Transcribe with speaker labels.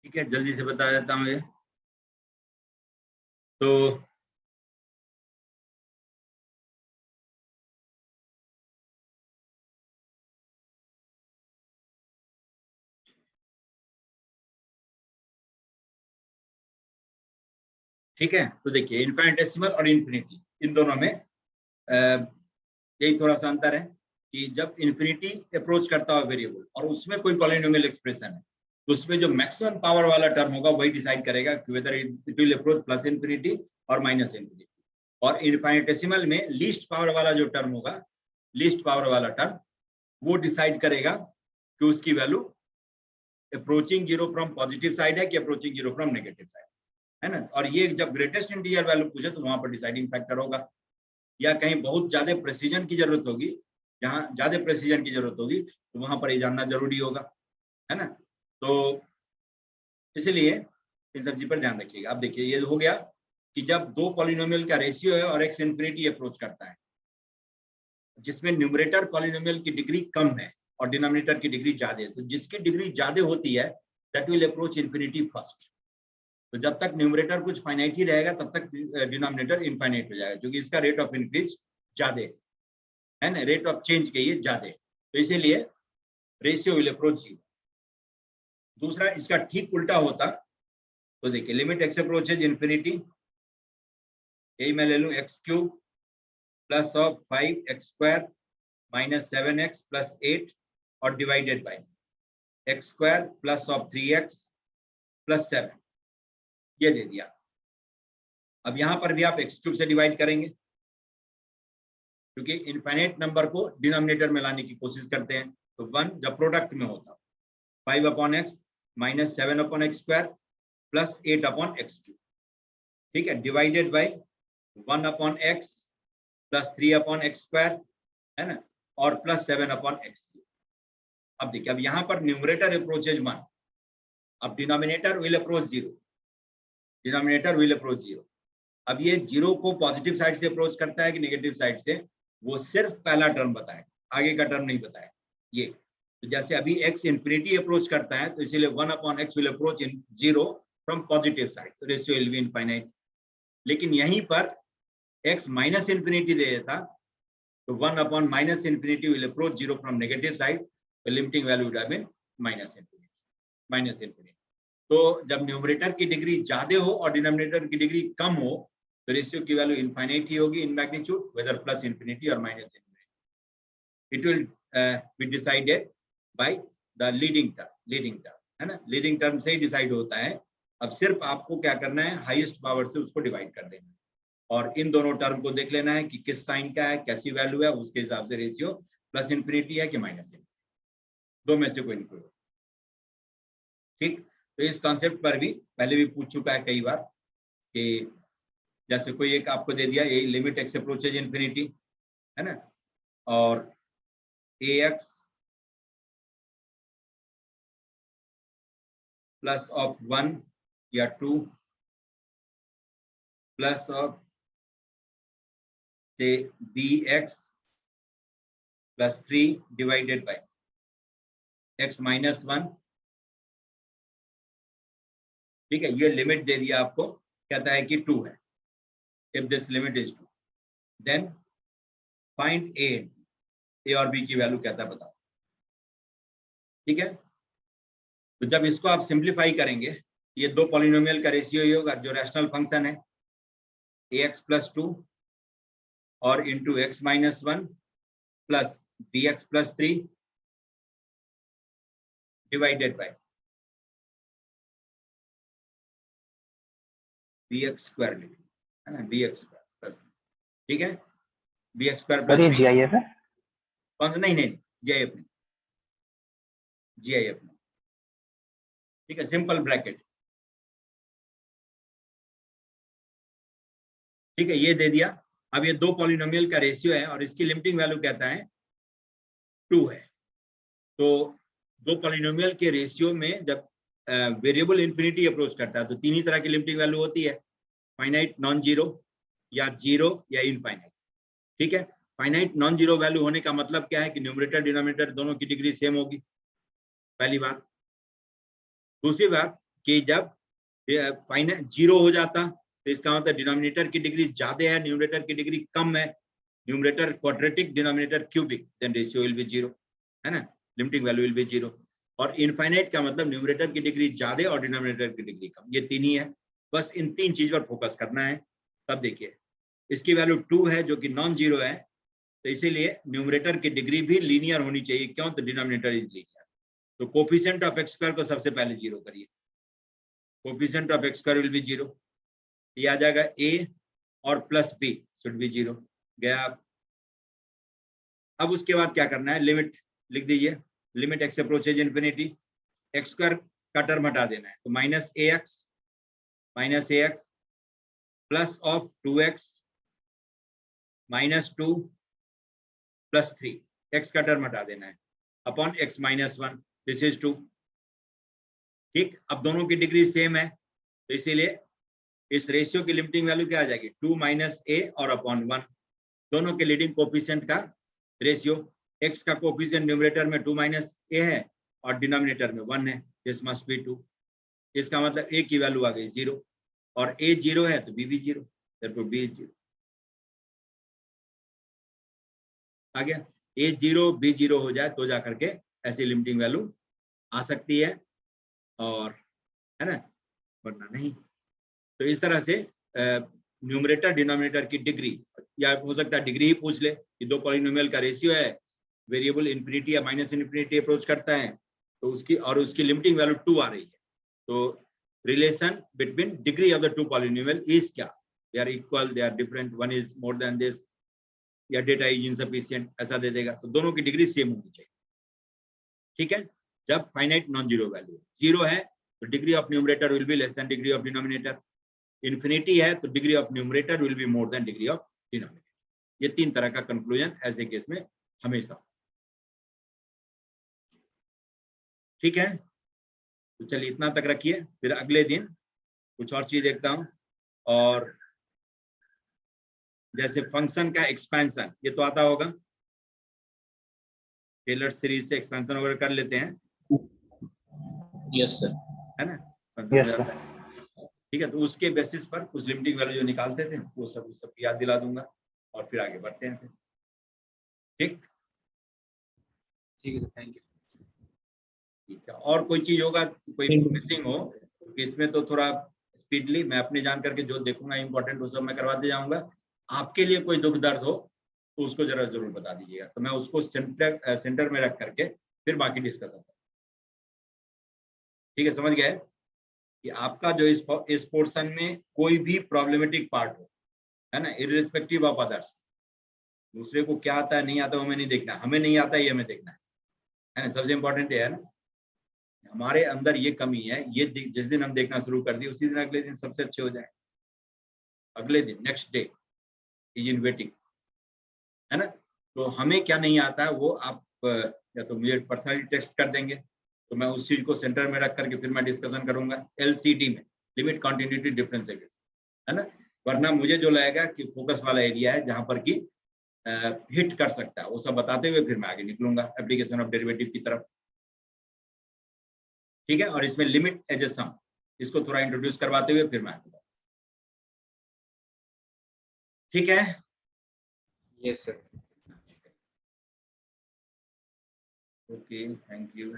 Speaker 1: ठीक है, जल्दी से बता देता हूँ ये। तो ठीक है, तो देखिए इनफाइनेटेसिमल और इन्फिनिटी, इन दोनों में यही थोड़ा सा अंतर है कि जब इन्फिनिटी अप्रोच करता हो वेरिएबल और उसमें कोई पॉलिनोमियल एक्सप्रेशन है, तो उसमें जो मैक्सिमम पावर वाला टर्म होगा वही डिसाइड करेगा कि whether it will approach plus infinity और माइनस इन्फिनिटी। और इनफाइनेटेसिमल में लीस्ट पावर वाला जो टर्म होगा, लीस्ट पावर वाला टर्म, वो डिसाइड करेगा कि उसकी value approaching zero from positive side है कि approaching zero from negative side है ना। और ये जब ग्रेटेस्ट इंटीजर वैल्यू पूछे तो वहां पर डिसाइडिंग फैक्टर होगा, या कहीं बहुत ज्यादा प्रेसिजन की जरूरत होगी, जहां ज्यादा प्रेसिजन की जरूरत होगी तो वहां पर ये जानना जरूरी होगा, है ना। तो इसलिए इन सब चीज पर ध्यान रखिएगा। अब देखिए ये हो गया कि जब दो पॉलिनोमियल का रेशियो है और एक्स इन्फिनिटी अप्रोच करता है, जिसमें न्यूमरेटर पॉलिनोमियल की डिग्री कम है और डिनोमिनेटर की डिग्री ज्यादा है, तो जिसकी डिग्री ज्यादा होती है that will approach infinity first. तो जब तक न्यूमरेटर कुछ फाइनाइट ही रहेगा तब तक डिनोमिनेटर इनफाइनाइट हो जाएगा, क्योंकि इसका रेट ऑफ इंक्रीज ज्यादा है ना, रेट ऑफ चेंज के ये ज्यादा, तो इसीलिए रेशियो विल अप्रोच जीरो। दूसरा इसका ठीक उल्टा होता तो देखिए लिमिट एक्स अप्रोचेज इन्फिनिटी, यही मैं ले लूं x cube plus of 5x square minus 7x plus 8 और divided by x square plus of 3x plus 7, ये दे दिया। अब यहां पर भी आप एक्स क्यूब से डिवाइड करेंगे, क्योंकि इनफाइनाइट नंबर को डिनोमिनेटर में लाने की कोशिश करते हैं, तो 1 जब प्रोडक्ट में होता 5 upon x minus 7 upon x square plus 8 upon x cube, ठीक है, divided by 1 upon x plus 3 upon x square, है ना, और प्लस 7 अपॉन एक्स क्यूब। अब देखिए अब यहां पर न्यूमरेटर अप्रोचेज 1, अब denominator will approach zero, denominator will approach zero. अब ये जीरो को पॉजिटिव साइड से अप्रोच करता है कि नेगेटिव साइड से, वो सिर्फ पहला टर्म बताए, आगे का टर्म नहीं बताए। ये तो जैसे अभी x इन्फिनिटी अप्रोच करता है तो इसीलिए 1 upon x will approach in zero from positive side, तो रेशियो विल बी इनफाइनाइट। लेकिन यहीं पर x माइनस इन्फिनिटी दे देता तो 1 upon minus infinity will approach zero from negative side, तो limiting value would have been minus infinity. तो जब numerator की डिग्री ज्यादा हो और डिनोमिनेटर की डिग्री कम हो तो रेशियो की वैल्यू इनफाइनाइट ही होगी in magnitude, whether plus infinity और minus infinity. It will be decided by the leading term, है ना, लीडिंग टर्म से ही डिसाइड होता है। अब सिर्फ आपको क्या करना है, हाईएस्ट पावर से उसको डिवाइड कर देना है और इन दोनों टर्म को देख लेना है कि किस साइन का है, कैसी वैल्यू है, उसके हिसाब से रेशियो प्लस इन्फिनिटी है कि माइनस इन्फिनिटी, दो में से कोई नहीं। ठीक, तो इस कॉन्सेप्ट पर भी पहले भी पूछ चुका है कई बार कि जैसे कोई एक आपको दे दिया ये लिमिट एक्स अप्रोचेज इन्फिनिटी, है ना, और ax प्लस ऑफ 1 या 2 प्लस ऑफ से bx plus 3 divided by x minus 1, ठीक है, ये लिमिट दे दिया आपको, कहता है कि 2 है। If this limit is 2 then find a और b की वैल्यू कहता है बताओ, ठीक है। तो जब इसको आप सिंप्लीफाई करेंगे, ये दो पॉलिनोमियल का रेशियो ही होगा, जो रैशनल फंक्शन है ax प्लस 2 और into x minus 1 plus bx plus 3 divided by bx square, है ना, bx स्क्वायर प्लस, ठीक है, bx स्क्वायर प्लस
Speaker 2: जीआईएफ है
Speaker 1: कौन सा, नहीं जीआईएफ नहीं, जीआईएफ नहीं, ठीक है, सिंपल ब्रैकेट, ठीक है, ये दे दिया। अब ये दो पॉलिनोमियल का रेशियो है और इसकी लिमिटिंग वैल्यू कहता है 2 है। तो दो पॉलिनोमियल के रेशियो में जब वेरिएबल इन्फिनिटी अप्रोच करता है तो तीन ही तरह की लिमिटिंग वैल्यू होती है, फाइनाइट, नॉन जीरो या जीरो या इनफाइनाइट, ठीक है। फाइनाइट नॉन जीरो वैल्यू होने का मतलब क्या है कि न्यूमरेटर डिनोमिनेटर दोनों की डिग्री सेम होगी, पहली बात। दूसरी बात कि जब फाइनल 0 हो जाता तो इसका मतलब डिनोमिनेटर की डिग्री ज्यादा है, न्यूमरेटर की डिग्री कम है, numerator quadratic, denominator cubic, then ratio will be 0, है ना, लिमिटिंग वैल्यू विल बी 0। और इनफाइनाइट का मतलब न्यूमरेटर की डिग्री ज्यादा और डिनोमिनेटर की डिग्री कम, ये तीन ही है। बस इन तीन चीज पर फोकस करना है। तब देखिए इसकी वैल्यू 2 है जो कि नॉन जीरो है, तो इसीलिए न्यूमरेटर की डिग्री भी लीनियर होनी चाहिए। क्यों? तो डिनोमिनेटर इज लीनियर। तो कोफिशिएंट ऑफ एक्स स्क्वायर को सबसे पहले 0 करिए, coefficient of x square will be 0, ये आ जाएगा a और प्लस b शुड बी 0 गया। अब उसके बाद क्या करना है, लिमिट लिख दीजिए, limit x approaches infinity, x square का टर्म हटा देना है, तो minus A x plus of 2x minus 2 plus 3, x का टर्म हटा देना है, upon x minus 1, this is 2। ठीक, अब दोनों की डिग्री सेम है, तो इसीलिए इस रेशियो की लिमिटिंग वैल्यू क्या आ जाएगी, 2 माइनस ए और अपॉन 1, दोनों के लीडिंग कोफिशिएंट का रेशियो। x का कोफिशिएंट न्यूमरेटर में 2 माइनस ए है और डिनोमिनेटर में 1 है, दिस मस्ट बी 2। इसका मतलब a की वैल्यू आ गई 0, और a 0 है तो b भी 0, therefore b is 0 आ गया। a 0 b 0 हो जाए तो जाकर के ऐसी लिमिटिंग वैल्यू आ सकती है, और है ना, वरना नहीं। तो इस तरह से न्यूमरेटर डिनोमिनेटर की डिग्री, या हो सकता है डिग्री ही पूछ ले कि दो पॉलिनोमियल का रेशियो है, वेरिएबल इन्फिनिटी या माइनस इन्फिनिटी अप्रोच करता है, तो उसकी लिमिटिंग वैल्यू 2 आ रही है, तो relation between degree of the two polynomial is क्या, they are equal, they are different, one is more than this, या डेटा इज इनसफिशिएंट, ऐसा दे देगा। तो दोनों की डिग्री सेम होनी चाहिए, ठीक है। जब फाइनाइट नॉन जीरो वैल्यू 0 है तो degree of numerator will be less than degree of denominator, infinity है तो degree of numerator will be more than degree of denominator. ये तीन तरह का कंक्लूजन ऐसे केस में हमेशा, ठीक है। तो चलिए इतना तक रखिए, फिर अगले दिन कुछ और चीज देखता हूं। और जैसे फंक्शन का एक्सपेंशन, ये तो आता होगा, टेलर सीरीज से एक्सपेंशन वगैरह कर लेते हैं,
Speaker 2: यस सर,
Speaker 1: है ना, फंक्शन में आता है, ठीक है। तो उसके बेसिस पर कुछ लिमिटिंग वैल्यू जो निकालते थे वो सब याद दिला दूंगा, और फिर आगे बढ़ते हैं फिर, ठीक
Speaker 2: ठीक है, थैंक यू।
Speaker 1: ठीक है। और कोई चीज होगा, कोई मिसिंग हो तो इसमें तो थोड़ा स्पीडली मैं अपने जान करके जो देखूंगा इंपॉर्टेंट वो सब मैं करवाते जाऊंगा। आपके लिए कोई दुख दर्द हो तो उसको जरा जरूर बता दीजिएगा, तो मैं उसको सेंटर में रख करके फिर बाकी डिस्कस करता हूँ, ठीक है। समझ गए कि आपका जो इस पोर्शन में कोई भी प्रॉब्लमेटिक पार्ट हो, है ना, इररिस्पेक्टिव ऑफ अदर्स, दूसरे को क्या आता है नहीं आता वो हमें नहीं देखना, हमें नहीं आता ये हमें देखना है ना, सबसे इंपॉर्टेंट है ना, हमारे अंदर ये कमी है, ये जिस दिन हम देखना शुरू कर दिए उसी दिन अगले दिन सबसे अच्छे हो जाए, अगले दिन next day is in waiting, है ना। तो हमें क्या नहीं आता है वो आप या तो मुझे पर्सनली टेक्स्ट कर देंगे, तो मैं उस चीज को सेंटर में रख करके फिर मैं डिस्कशन करूंगा LCD में, लिमिट कंटिन्यूटी डिफरेंस, है ना। वरना मुझे जो लगेगा कि फोकस वाला एरिया है जहां पर कि हिट कर सकता है, वो सब बताते हुए फिर मैं आगे निकलूंगा एप्लीकेशन ऑफ डेरिवेटिव की तरफ, ठीक है। और इसमें लिमिट एज ए सम, इसको थोड़ा इंट्रोड्यूस करवाते हुए फिर मैं आगे, ठीक है।
Speaker 2: Yes sir.
Speaker 1: Okay, thank you.